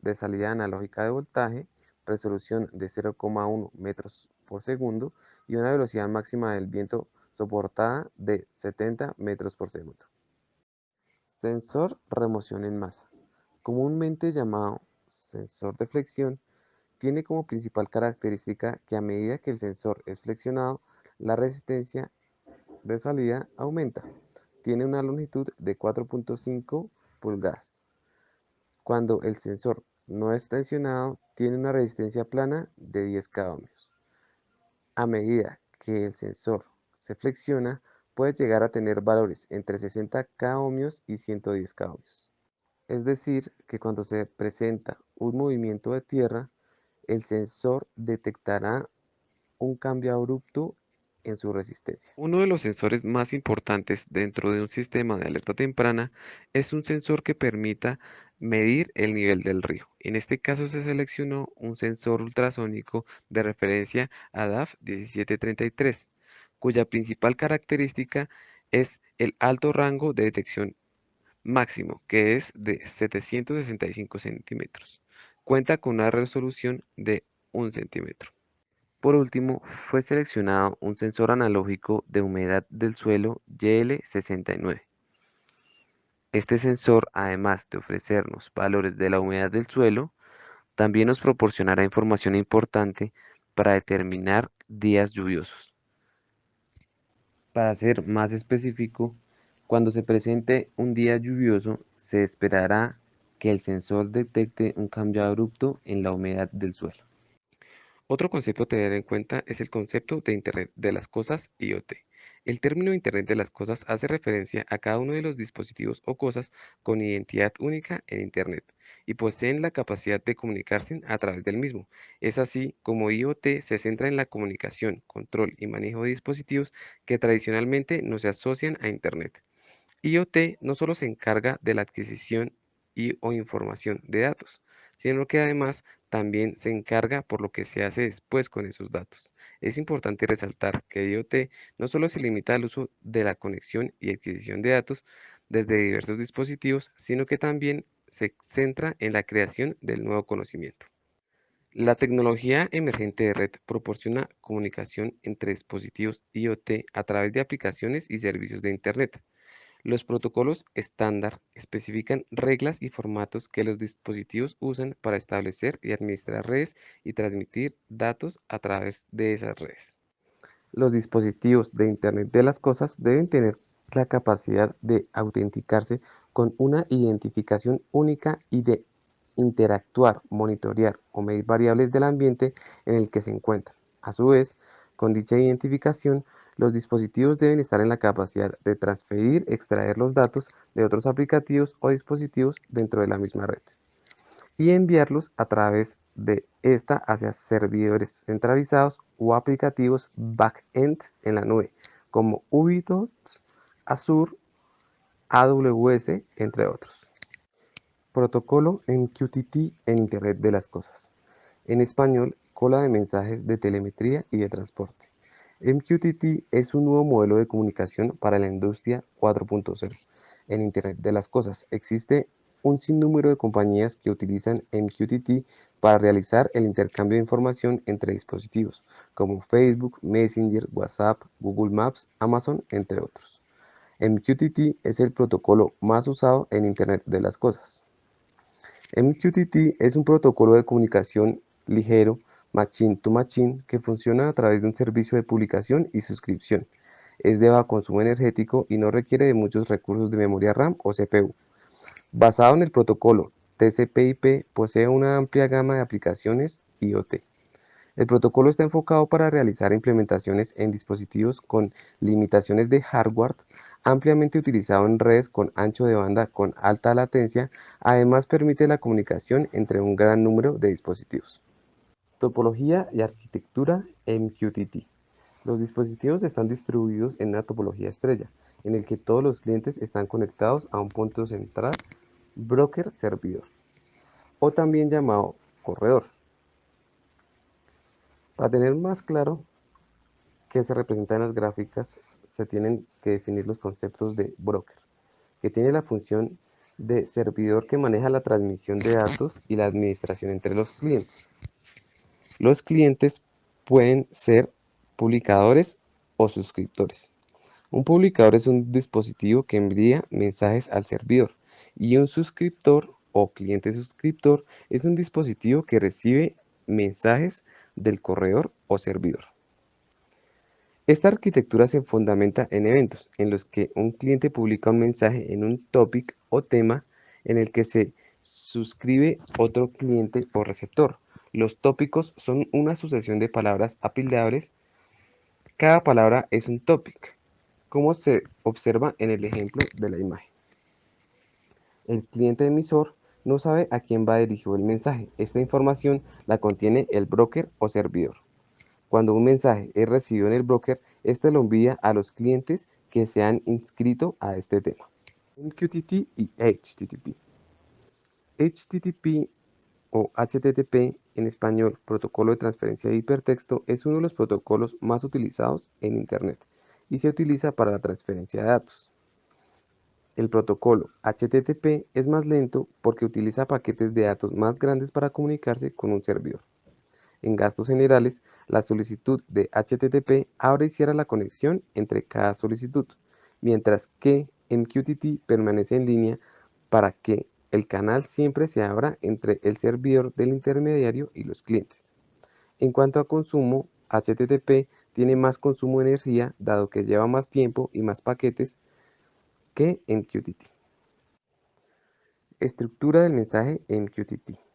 de salida analógica de voltaje, resolución de 0,1 metros por segundo y una velocidad máxima del viento soportada de 70 metros por segundo. Sensor remoción en masa. Comúnmente llamado sensor de flexión, tiene como principal característica que a medida que el sensor es flexionado, la resistencia de salida aumenta. Tiene una longitud de 4.5 pulgadas. Cuando el sensor no es tensionado, tiene una resistencia plana de 10 ohmios. A medida que el sensor se flexiona, puede llegar a tener valores entre 60 ohmios y 110 ohmios. Es decir, que cuando se presenta un movimiento de tierra, el sensor detectará un cambio abrupto en su resistencia. Uno de los sensores más importantes dentro de un sistema de alerta temprana es un sensor que permita medir el nivel del río. En este caso se seleccionó un sensor ultrasónico de referencia ADAF 1733, cuya principal característica es el alto rango de detección máximo, que es de 765 centímetros. Cuenta con una resolución de 1 centímetro. Por último, fue seleccionado un sensor analógico de humedad del suelo YL69. Este sensor, además de ofrecernos valores de la humedad del suelo, también nos proporcionará información importante para determinar días lluviosos. Para ser más específico, cuando se presente un día lluvioso, se esperará que el sensor detecte un cambio abrupto en la humedad del suelo. Otro concepto a tener en cuenta es el concepto de Internet de las cosas IoT. El término Internet de las cosas hace referencia a cada uno de los dispositivos o cosas con identidad única en Internet y poseen la capacidad de comunicarse a través del mismo. Es así como IoT se centra en la comunicación, control y manejo de dispositivos que tradicionalmente no se asocian a Internet. IoT no solo se encarga de la adquisición o información de datos, sino que además también se encarga por lo que se hace después con esos datos. Es importante resaltar que IoT no solo se limita al uso de la conexión y adquisición de datos desde diversos dispositivos, sino que también se centra en la creación del nuevo conocimiento. La tecnología emergente de red proporciona comunicación entre dispositivos IoT a través de aplicaciones y servicios de Internet. Los protocolos estándar especifican reglas y formatos que los dispositivos usan para establecer y administrar redes y transmitir datos a través de esas redes. Los dispositivos de Internet de las Cosas deben tener la capacidad de autenticarse con una identificación única y de interactuar, monitorear o medir variables del ambiente en el que se encuentran. A su vez, con dicha identificación, los dispositivos deben estar en la capacidad de transferir, extraer los datos de otros aplicativos o dispositivos dentro de la misma red y enviarlos a través de esta hacia servidores centralizados o aplicativos back-end en la nube, como Ubisoft, Azure, AWS, entre otros. Protocolo MQTT en Internet de las Cosas. En español, cola de mensajes de telemetría y de transporte. MQTT es un nuevo modelo de comunicación para la industria 4.0. En Internet de las Cosas existe un sinnúmero de compañías que utilizan MQTT para realizar el intercambio de información entre dispositivos, como Facebook, Messenger, WhatsApp, Google Maps, Amazon, entre otros. MQTT es el protocolo más usado en Internet de las Cosas. MQTT es un protocolo de comunicación ligero machine to machine que funciona a través de un servicio de publicación y suscripción. Es de bajo consumo energético y no requiere de muchos recursos de memoria RAM o CPU. Basado en el protocolo TCP/IP, posee una amplia gama de aplicaciones IoT. El protocolo está enfocado para realizar implementaciones en dispositivos con limitaciones de hardware, ampliamente utilizado en redes con ancho de banda con alta latencia, además permite la comunicación entre un gran número de dispositivos. Topología y arquitectura MQTT. Los dispositivos están distribuidos en una topología estrella, en el que todos los clientes están conectados a un punto central broker-servidor, o también llamado corredor. Para tener más claro que se representan en las gráficas, se tienen que definir los conceptos de broker, que tiene la función de servidor que maneja la transmisión de datos y la administración entre los clientes. Los clientes pueden ser publicadores o suscriptores. Un publicador es un dispositivo que envía mensajes al servidor y un suscriptor o cliente suscriptor es un dispositivo que recibe mensajes del corredor o servidor. Esta arquitectura se fundamenta en eventos en los que un cliente publica un mensaje en un topic o tema en el que se suscribe otro cliente o receptor. Los tópicos son una sucesión de palabras apildables. Cada palabra es un topic, como se observa en el ejemplo de la imagen. El cliente emisor no sabe a quién va dirigido el mensaje. Esta información la contiene el broker o servidor. Cuando un mensaje es recibido en el broker, este lo envía a los clientes que se han inscrito a este tema. MQTT y HTTP. HTTP o HTTP en español, Protocolo de Transferencia de Hipertexto, es uno de los protocolos más utilizados en Internet y se utiliza para la transferencia de datos. El protocolo HTTP es más lento porque utiliza paquetes de datos más grandes para comunicarse con un servidor. En gastos generales, la solicitud de HTTP abre y cierra la conexión entre cada solicitud, mientras que MQTT permanece en línea para que el canal siempre se abra entre el servidor del intermediario y los clientes. En cuanto a consumo, HTTP tiene más consumo de energía dado que lleva más tiempo y más paquetes que MQTT. Estructura del mensaje MQTT.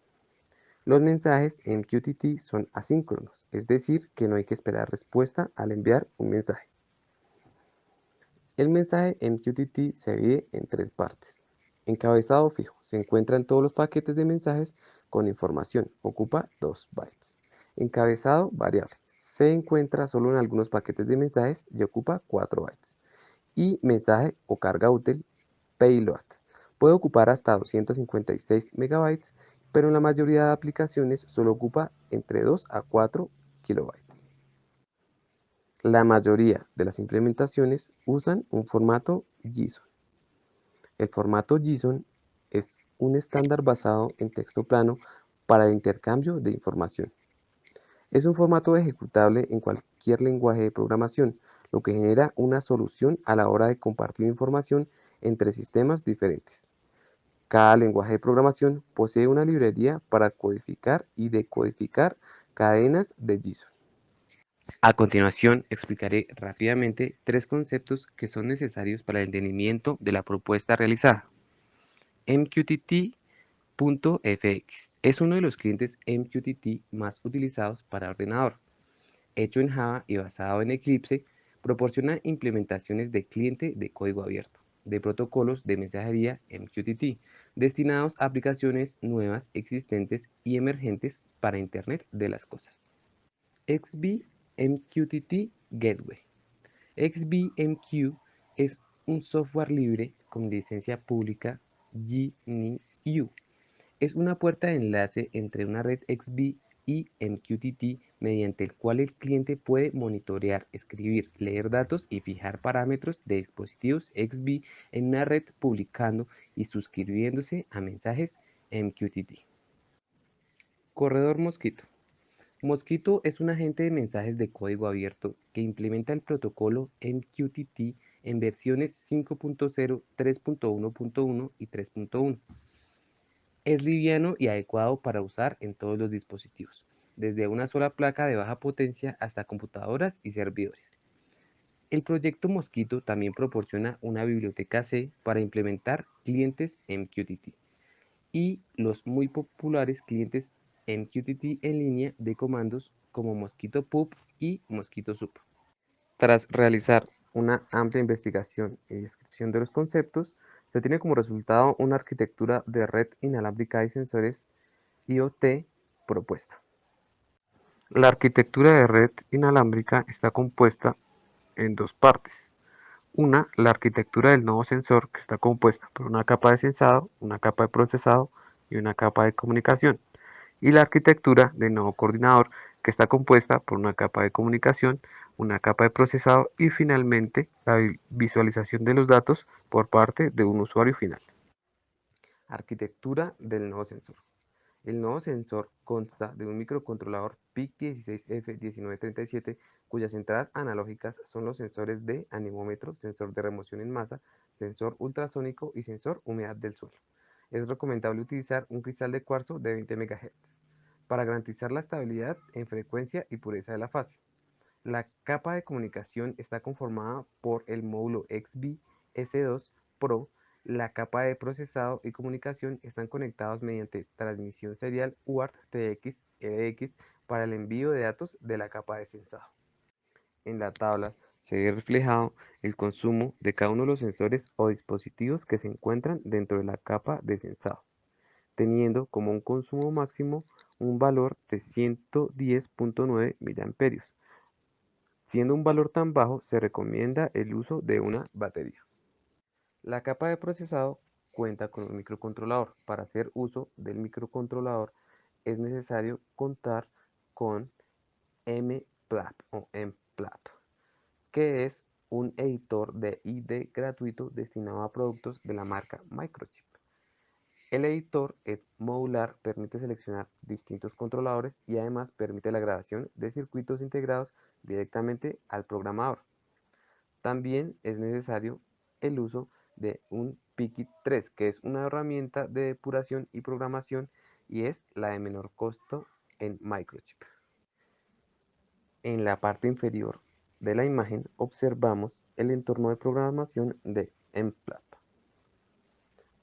Los mensajes MQTT son asíncronos, es decir, que no hay que esperar respuesta al enviar un mensaje. El mensaje MQTT se divide en tres partes. Encabezado fijo, se encuentra en todos los paquetes de mensajes con información, ocupa 2 bytes. Encabezado variable, se encuentra solo en algunos paquetes de mensajes y ocupa 4 bytes. Y mensaje o carga útil, payload, puede ocupar hasta 256 megabytes, pero en la mayoría de aplicaciones solo ocupa entre 2 a 4 kilobytes. La mayoría de las implementaciones usan un formato JSON. El formato JSON es un estándar basado en texto plano para el intercambio de información. Es un formato ejecutable en cualquier lenguaje de programación, lo que genera una solución a la hora de compartir información entre sistemas diferentes. Cada lenguaje de programación posee una librería para codificar y decodificar cadenas de JSON. A continuación, explicaré rápidamente tres conceptos que son necesarios para el entendimiento de la propuesta realizada. MQTT.fx es uno de los clientes MQTT más utilizados para ordenador. Hecho en Java y basado en Eclipse, proporciona implementaciones de cliente de código abierto, de protocolos de mensajería MQTT, destinados a aplicaciones nuevas, existentes y emergentes para Internet de las cosas. XBMQTT Gateway. XBMQ es un software libre con licencia pública GNU. Es una puerta de enlace entre una red XB y MQTT mediante el cual el cliente puede monitorear, escribir, leer datos y fijar parámetros de dispositivos XB en una red publicando y suscribiéndose a mensajes MQTT. Corredor Mosquito. Mosquito es un agente de mensajes de código abierto que implementa el protocolo MQTT en versiones 5.0, 3.1.1 y 3.1. Es liviano y adecuado para usar en todos los dispositivos, desde una sola placa de baja potencia hasta computadoras y servidores. El proyecto Mosquito también proporciona una biblioteca C para implementar clientes MQTT y los muy populares clientes MQTT en línea de comandos como Mosquito Pub y Mosquito Sub. Tras realizar una amplia investigación y descripción de los conceptos, se tiene como resultado una arquitectura de red inalámbrica de sensores IoT propuesta. La arquitectura de red inalámbrica está compuesta en dos partes. Una, la arquitectura del nodo sensor, que está compuesta por una capa de sensado, una capa de procesado y una capa de comunicación. Y la arquitectura del nodo coordinador, que está compuesta por una capa de comunicación, una capa de procesado y finalmente la visualización de los datos por parte de un usuario final. Arquitectura del nuevo sensor. El nuevo sensor consta de un microcontrolador PIC16F1937, cuyas entradas analógicas son los sensores de anemómetro, sensor de remoción en masa, sensor ultrasónico y sensor humedad del suelo. Es recomendable utilizar un cristal de cuarzo de 20 MHz para garantizar la estabilidad en frecuencia y pureza de la fase. La capa de comunicación está conformada por el módulo XBee S2 Pro. La capa de procesado y comunicación están conectados mediante transmisión serial UART-TX-EDX para el envío de datos de la capa de sensado. En la tabla se ve reflejado el consumo de cada uno de los sensores o dispositivos que se encuentran dentro de la capa de sensado, teniendo como un consumo máximo un valor de 110.9 mA. Siendo un valor tan bajo, se recomienda el uso de una batería. La capa de procesado cuenta con un microcontrolador. Para hacer uso del microcontrolador es necesario contar con MPLAB o MPLAB, que es un editor de IDE gratuito destinado a productos de la marca Microchip. El editor es modular, permite seleccionar distintos controladores y además permite la grabación de circuitos integrados directamente al programador. También es necesario el uso de un Pickit3, que es una herramienta de depuración y programación y es la de menor costo en Microchip. En la parte inferior de la imagen observamos el entorno de programación de MPLAB.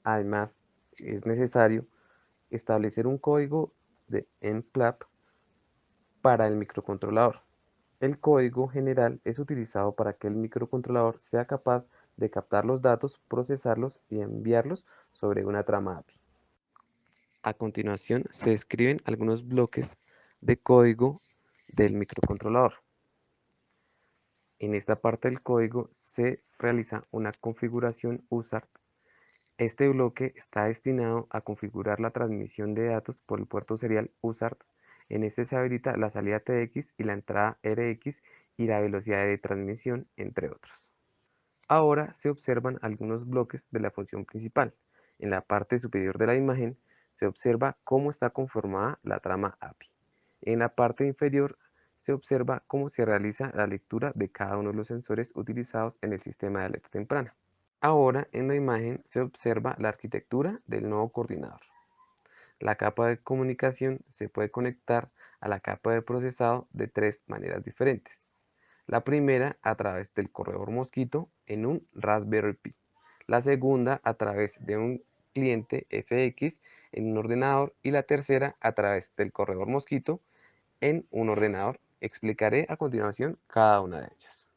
Además, es necesario establecer un código de MPLAB para el microcontrolador. El código general es utilizado para que el microcontrolador sea capaz de captar los datos, procesarlos y enviarlos sobre una trama API. A continuación se describen algunos bloques de código del microcontrolador. En esta parte del código se realiza una configuración USART. Este bloque está destinado a configurar la transmisión de datos por el puerto serial USART. En este se habilita la salida TX y la entrada RX y la velocidad de transmisión, entre otros. Ahora se observan algunos bloques de la función principal. En la parte superior de la imagen se observa cómo está conformada la trama API. En la parte inferior se observa cómo se realiza la lectura de cada uno de los sensores utilizados en el sistema de alerta temprana. Ahora en la imagen se observa la arquitectura del nuevo coordinador. La capa de comunicación se puede conectar a la capa de procesado de tres maneras diferentes. La primera a través del corredor Mosquito en un Raspberry Pi. La segunda a través de un cliente FX en un ordenador y la tercera a través del corredor Mosquito en un ordenador. Explicaré a continuación cada una de ellas.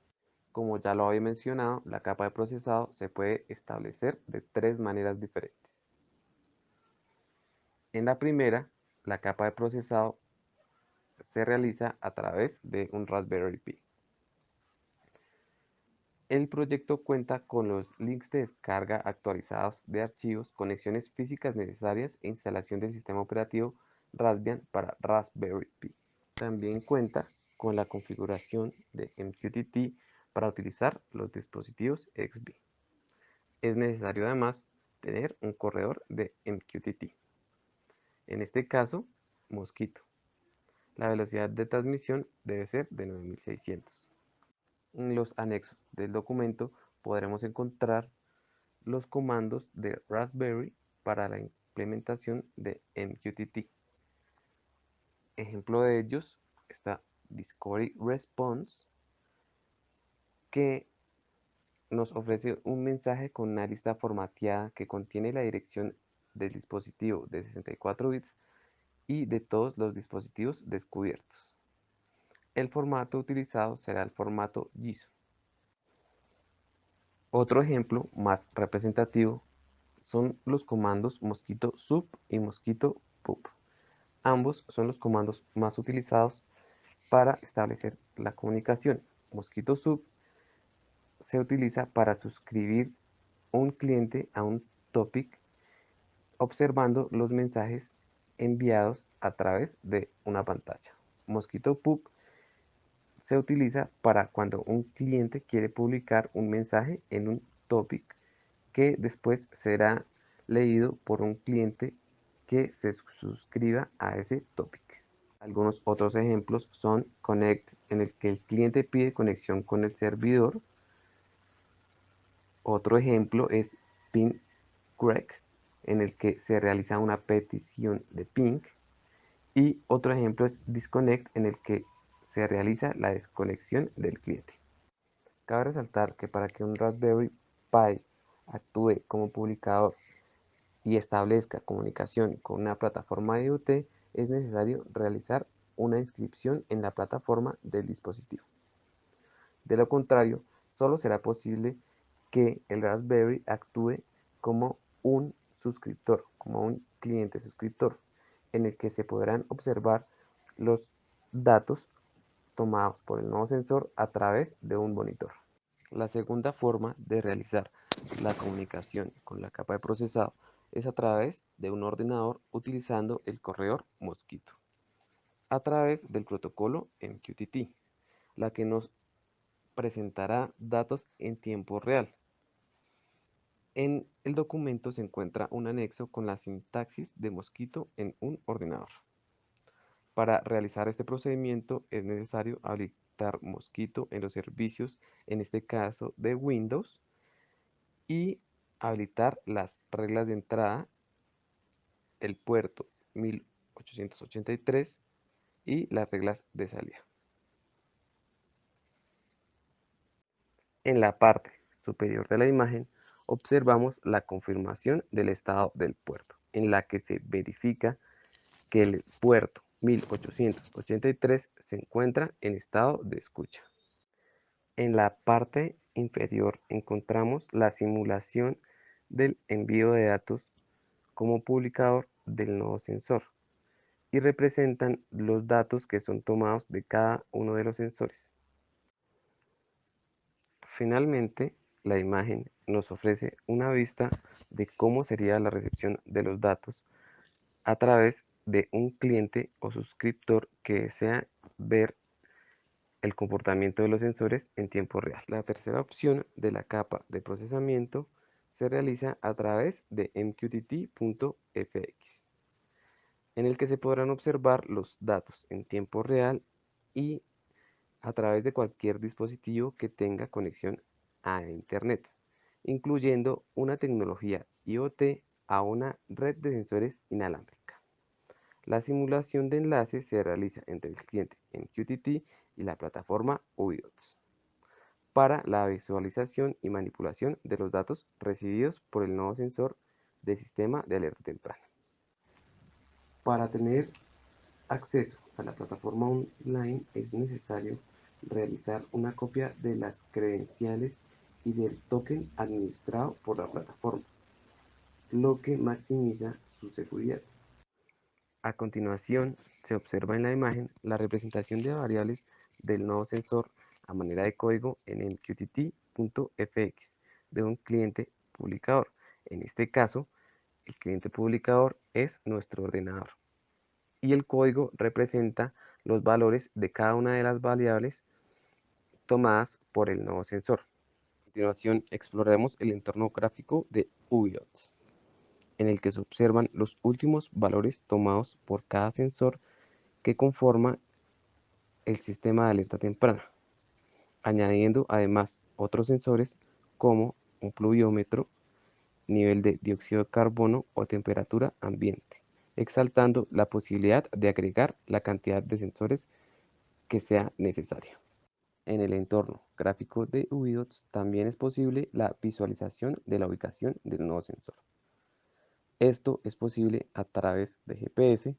Como ya lo había mencionado, la capa de procesado se puede establecer de tres maneras diferentes. En la primera, la capa de procesado se realiza a través de un Raspberry Pi. El proyecto cuenta con los links de descarga actualizados de archivos, conexiones físicas necesarias e instalación del sistema operativo Raspbian para Raspberry Pi. También cuenta con la configuración de MQTT para utilizar los dispositivos XBee. Es necesario además tener un corredor de MQTT. En este caso, Mosquito. La velocidad de transmisión debe ser de 9600. En los anexos del documento podremos encontrar los comandos de Raspberry para la implementación de MQTT. Ejemplo de ellos está Discovery Response, que nos ofrece un mensaje con una lista formateada que contiene la dirección del dispositivo de 64 bits y de todos los dispositivos descubiertos. El formato utilizado será el formato JSON. Otro ejemplo más representativo son los comandos mosquito sub y mosquito pub. Ambos son los comandos más utilizados para establecer la comunicación. Mosquito sub se utiliza para suscribir un cliente a un topic observando los mensajes enviados a través de una pantalla. Mosquito pub se utiliza para cuando un cliente quiere publicar un mensaje en un topic que después será leído por un cliente que se suscriba a ese topic. Algunos otros ejemplos son connect, en el que el cliente pide conexión con el servidor. Otro ejemplo es ping greg, en el que se realiza una petición de ping. Y otro ejemplo es disconnect, en el que se realiza la desconexión del cliente. Cabe resaltar que para que un Raspberry Pi actúe como publicador y establezca comunicación con una plataforma de IoT, es necesario realizar una inscripción en la plataforma del dispositivo. De lo contrario, solo será posible que el Raspberry actúe como un suscriptor, como un cliente suscriptor, en el que se podrán observar los datos tomados por el nuevo sensor a través de un monitor. La segunda forma de realizar la comunicación con la capa de procesado es a través de un ordenador utilizando el corredor Mosquito, a través del protocolo MQTT, la que nos presentará datos en tiempo real. En el documento se encuentra un anexo con la sintaxis de Mosquito en un ordenador. Para realizar este procedimiento es necesario habilitar Mosquito en los servicios, en este caso de Windows, y habilitar las reglas de entrada, el puerto 1883 y las reglas de salida. En la parte superior de la imagen observamos la confirmación del estado del puerto, en la que se verifica que el puerto 1883 se encuentra en estado de escucha. En la parte inferior encontramos la simulación del envío de datos como publicador del nuevo sensor y representan los datos que son tomados de cada uno de los sensores. Finalmente, la imagen nos ofrece una vista de cómo sería la recepción de los datos a través de un cliente o suscriptor que desea ver el comportamiento de los sensores en tiempo real. La tercera opción de la capa de procesamiento se realiza a través de mqtt.fx, en el que se podrán observar los datos en tiempo real y a través de cualquier dispositivo que tenga conexión a Internet, incluyendo una tecnología IoT a una red de sensores inalámbrica. La simulación de enlace se realiza entre el cliente MQTT y la plataforma UbiDots para la visualización y manipulación de los datos recibidos por el nuevo sensor de sistema de alerta temprana. Para tener acceso a la plataforma online es necesario realizar una copia de las credenciales y del token administrado por la plataforma, lo que maximiza su seguridad. A continuación, se observa en la imagen la representación de variables del nuevo sensor a manera de código en mqtt.fx de un cliente publicador. En este caso, el cliente publicador es nuestro ordenador y el código representa los valores de cada una de las variables tomadas por el nuevo sensor. A continuación, exploraremos el entorno gráfico de UbiDots, en el que se observan los últimos valores tomados por cada sensor que conforma el sistema de alerta temprana, añadiendo además otros sensores como un pluviómetro, nivel de dióxido de carbono o temperatura ambiente, exaltando la posibilidad de agregar la cantidad de sensores que sea necesaria. En el entorno gráfico de UbiDots también es posible la visualización de la ubicación del nuevo sensor. Esto es posible a través de GPS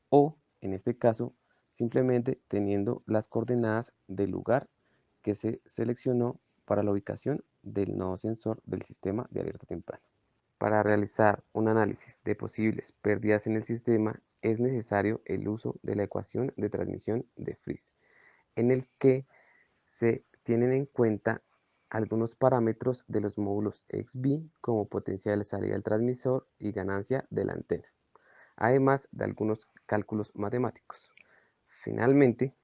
o, en este caso, simplemente teniendo las coordenadas del lugar que se seleccionó para la ubicación del nuevo sensor del sistema de alerta temprana. Para realizar un análisis de posibles pérdidas en el sistema es necesario el uso de la ecuación de transmisión de Friis, en el que se tienen en cuenta algunos parámetros de los módulos XB como potencial de salida del transmisor y ganancia de la antena, además de algunos cálculos matemáticos. Finalmente,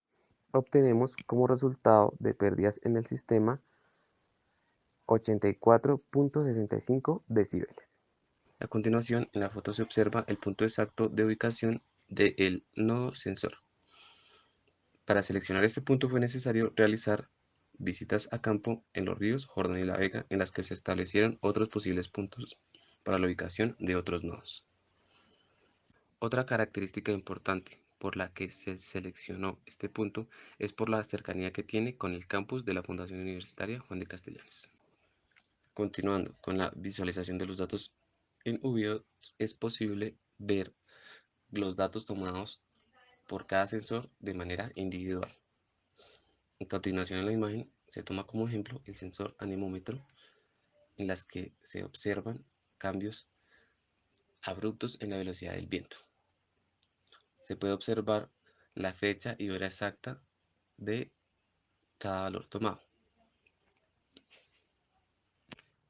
obtenemos como resultado de pérdidas en el sistema 84.65 decibeles. A continuación, en la foto se observa el punto exacto de ubicación del nodo sensor. Para seleccionar este punto fue necesario realizar visitas a campo en los ríos Jordán y La Vega, en las que se establecieron otros posibles puntos para la ubicación de otros nodos. Otra característica importante por la que se seleccionó este punto es por la cercanía que tiene con el campus de la Fundación Universitaria Juan de Castellanos. Continuando con la visualización de los datos en UBIOS, es posible ver los datos tomados por cada sensor de manera individual. En continuación en la imagen se toma como ejemplo el sensor anemómetro, en las que se observan cambios abruptos en la velocidad del viento. Se puede observar la fecha y hora exacta de cada valor tomado.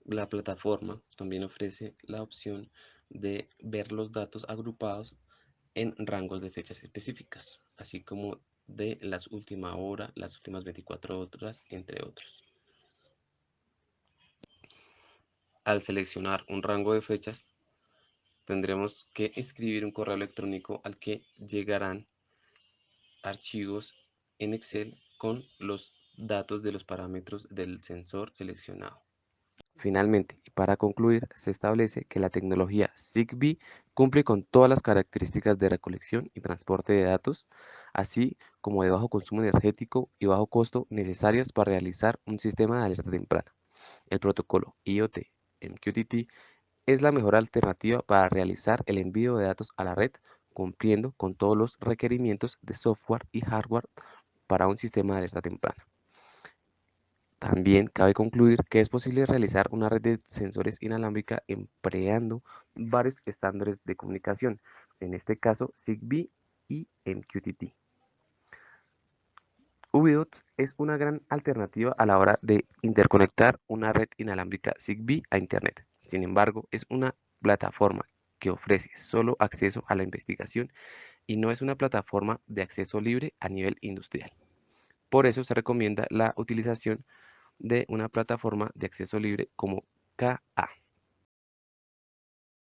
La plataforma también ofrece la opción de ver los datos agrupados en rangos de fechas específicas, así como de las últimas horas, las últimas 24 horas, entre otros. Al seleccionar un rango de fechas, tendremos que escribir un correo electrónico al que llegarán archivos en Excel con los datos de los parámetros del sensor seleccionado. Finalmente, y para concluir, se establece que la tecnología Zigbee cumple con todas las características de recolección y transporte de datos, así como de bajo consumo energético y bajo costo necesarias para realizar un sistema de alerta temprana. El protocolo IoT MQTT es la mejor alternativa para realizar el envío de datos a la red, cumpliendo con todos los requerimientos de software y hardware para un sistema de alerta temprana. También cabe concluir que es posible realizar una red de sensores inalámbrica empleando varios estándares de comunicación, en este caso Zigbee y MQTT. UBIDOT es una gran alternativa a la hora de interconectar una red inalámbrica Zigbee a Internet. Sin embargo, es una plataforma que ofrece solo acceso a la investigación y no es una plataforma de acceso libre a nivel industrial. Por eso se recomienda la utilización de una plataforma de acceso libre como KA.